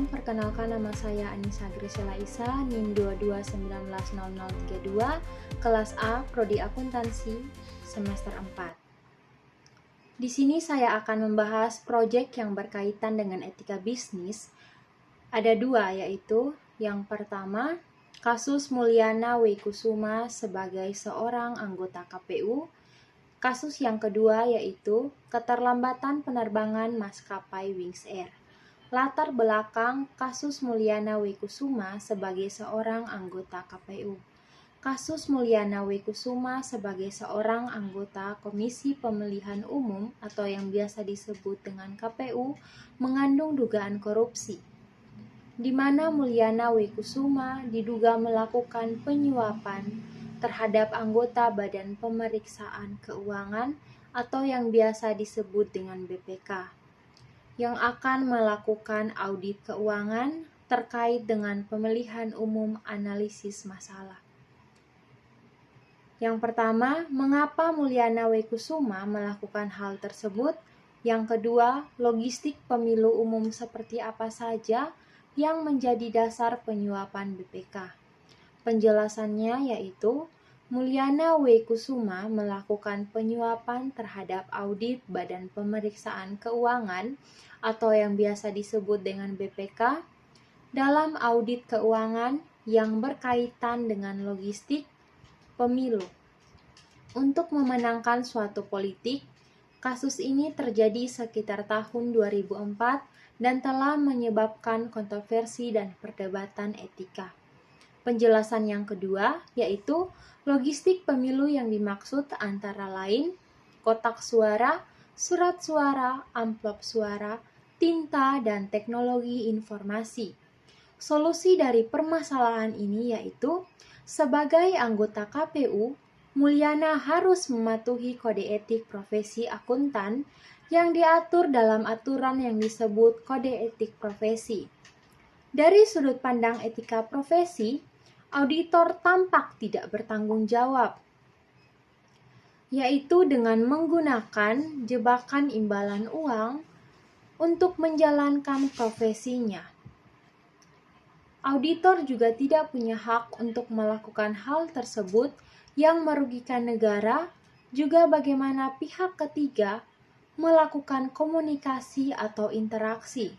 perkenalkan nama saya Anissa Grisela Isa, NIM 22190032, kelas A, Prodi Akuntansi, semester 4. Di sini saya akan membahas proyek yang berkaitan dengan etika bisnis. Ada dua, yaitu yang pertama, kasus Mulyana W. Kusuma sebagai seorang anggota KPU. Kasus yang kedua yaitu keterlambatan penerbangan maskapai Wings Air. Latar belakang kasus Mulyana W. Kusuma sebagai seorang anggota KPU. Kasus Mulyana W. Kusuma sebagai seorang anggota Komisi Pemilihan Umum atau yang biasa disebut dengan KPU mengandung dugaan korupsi, di mana Mulyana W. Kusuma diduga melakukan penyuapan terhadap anggota Badan Pemeriksaan Keuangan atau yang biasa disebut dengan BPK, yang akan melakukan audit keuangan terkait dengan pemilihan umum analisis masalah. Yang pertama, mengapa Mulyana W. Kusuma melakukan hal tersebut? Yang kedua, logistik pemilu umum seperti apa saja yang menjadi dasar penyuapan BPK. Penjelasannya yaitu, Mulyana W. Kusuma melakukan penyuapan terhadap audit Badan Pemeriksaan Keuangan atau yang biasa disebut dengan BPK dalam audit keuangan yang berkaitan dengan logistik pemilu. Untuk memenangkan suatu politik, kasus ini terjadi sekitar tahun 2004 dan telah menyebabkan kontroversi dan perdebatan etika. Penjelasan yang kedua yaitu logistik pemilu yang dimaksud antara lain kotak suara, surat suara, amplop suara, tinta, dan teknologi informasi. Solusi dari permasalahan ini yaitu sebagai anggota KPU, Mulyana harus mematuhi kode etik profesi akuntan yang diatur dalam aturan yang disebut Kode Etik Profesi. Dari sudut pandang etika profesi, auditor tampak tidak bertanggung jawab, yaitu dengan menggunakan jebakan imbalan uang untuk menjalankan profesinya. Auditor juga tidak punya hak untuk melakukan hal tersebut yang merugikan negara, juga bagaimana pihak ketiga melakukan komunikasi atau interaksi.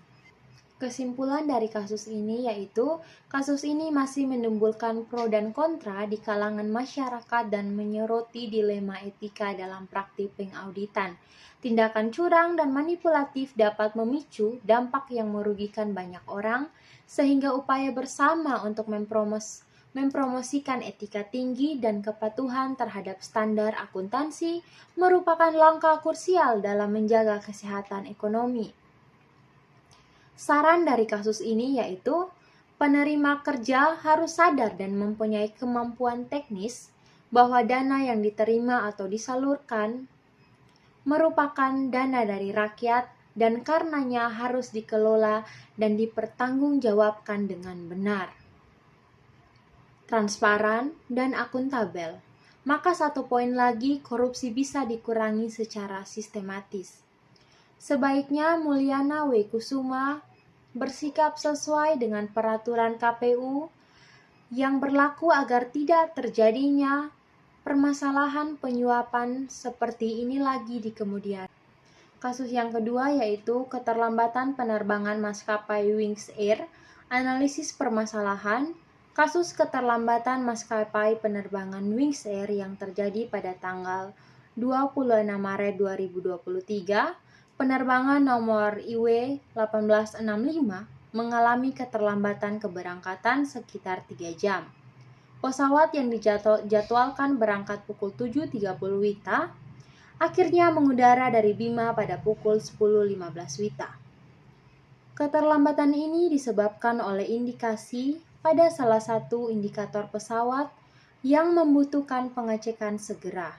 Kesimpulan dari kasus ini yaitu, kasus ini masih menimbulkan pro dan kontra di kalangan masyarakat dan menyoroti dilema etika dalam praktik pengauditan. Tindakan curang dan manipulatif dapat memicu dampak yang merugikan banyak orang, sehingga upaya bersama untuk mempromosikan etika tinggi dan kepatuhan terhadap standar akuntansi merupakan langkah krusial dalam menjaga kesehatan ekonomi. Saran dari kasus ini yaitu, penerima kerja harus sadar dan mempunyai kemampuan teknis bahwa dana yang diterima atau disalurkan merupakan dana dari rakyat dan karenanya harus dikelola dan dipertanggungjawabkan dengan benar, transparan, dan akuntabel. Maka satu poin lagi, korupsi bisa dikurangi secara sistematis. Sebaiknya Mulyana W. Kusuma bersikap sesuai dengan peraturan KPU yang berlaku agar tidak terjadinya permasalahan penyuapan seperti ini lagi di kemudian. Kasus yang kedua yaitu keterlambatan penerbangan maskapai Wings Air. Analisis permasalahan. Kasus keterlambatan maskapai penerbangan Wings Air yang terjadi pada tanggal 26 Maret 2023, penerbangan nomor IW 1865 mengalami keterlambatan keberangkatan sekitar 3 jam. Pesawat yang dijadwalkan berangkat pukul 7.30 WITA akhirnya mengudara dari Bima pada pukul 10.15 WITA. Keterlambatan ini disebabkan oleh indikasi pada salah satu indikator pesawat yang membutuhkan pengecekan segera,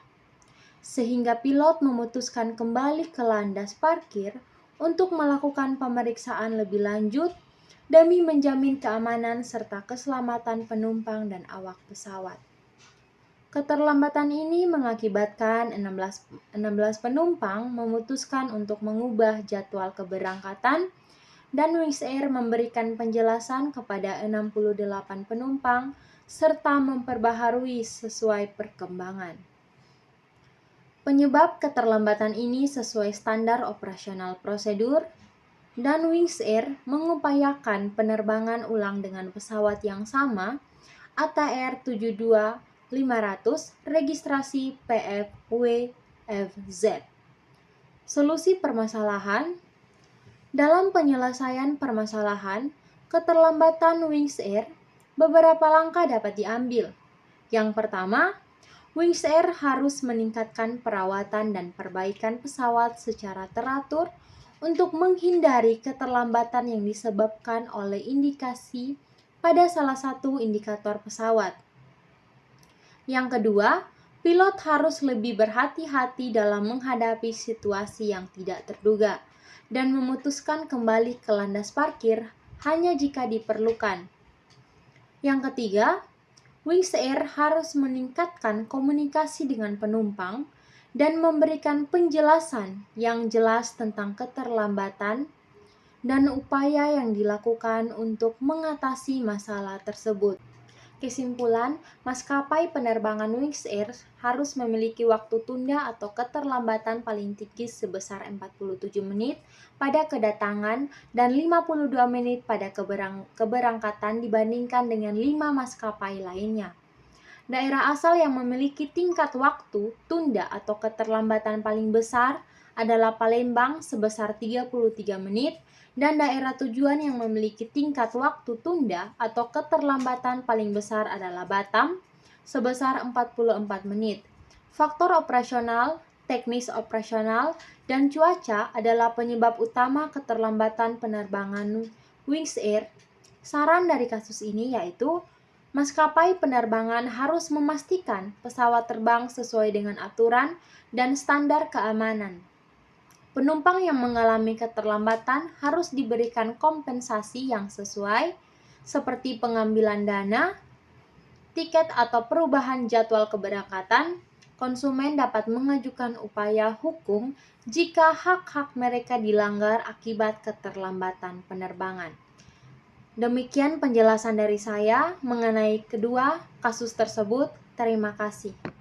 sehingga pilot memutuskan kembali ke landas parkir untuk melakukan pemeriksaan lebih lanjut demi menjamin keamanan serta keselamatan penumpang dan awak pesawat. Keterlambatan ini mengakibatkan 16 penumpang memutuskan untuk mengubah jadwal keberangkatan dan Wings Air memberikan penjelasan kepada 68 penumpang serta memperbaharui sesuai perkembangan. Penyebab keterlambatan ini sesuai standar operasional prosedur, dan Wings Air mengupayakan penerbangan ulang dengan pesawat yang sama ATR 72500 registrasi PFWFZ. Solusi permasalahan. Dalam penyelesaian permasalahan keterlambatan Wings Air, beberapa langkah dapat diambil. Yang pertama, Wings Air harus meningkatkan perawatan dan perbaikan pesawat secara teratur untuk menghindari keterlambatan yang disebabkan oleh indikasi pada salah satu indikator pesawat. Yang kedua, pilot harus lebih berhati-hati dalam menghadapi situasi yang tidak terduga dan memutuskan kembali ke landas parkir hanya jika diperlukan. Yang ketiga, Wings Air harus meningkatkan komunikasi dengan penumpang dan memberikan penjelasan yang jelas tentang keterlambatan dan upaya yang dilakukan untuk mengatasi masalah tersebut. Kesimpulan, maskapai penerbangan Wings Air harus memiliki waktu tunda atau keterlambatan paling tinggi sebesar 47 menit pada kedatangan dan 52 menit pada keberangkatan dibandingkan dengan 5 maskapai lainnya. Daerah asal yang memiliki tingkat waktu tunda atau keterlambatan paling besar adalah Palembang sebesar 33 menit, dan daerah tujuan yang memiliki tingkat waktu tunda atau keterlambatan paling besar adalah Batam sebesar 44 menit. Faktor operasional, teknis operasional, dan cuaca adalah penyebab utama keterlambatan penerbangan Wings Air. Saran dari kasus ini yaitu maskapai penerbangan harus memastikan pesawat terbang sesuai dengan aturan dan standar keamanan. Penumpang yang mengalami keterlambatan harus diberikan kompensasi yang sesuai, seperti pengambilan dana, tiket atau perubahan jadwal keberangkatan. Konsumen dapat mengajukan upaya hukum jika hak-hak mereka dilanggar akibat keterlambatan penerbangan. Demikian penjelasan dari saya mengenai kedua kasus tersebut. Terima kasih.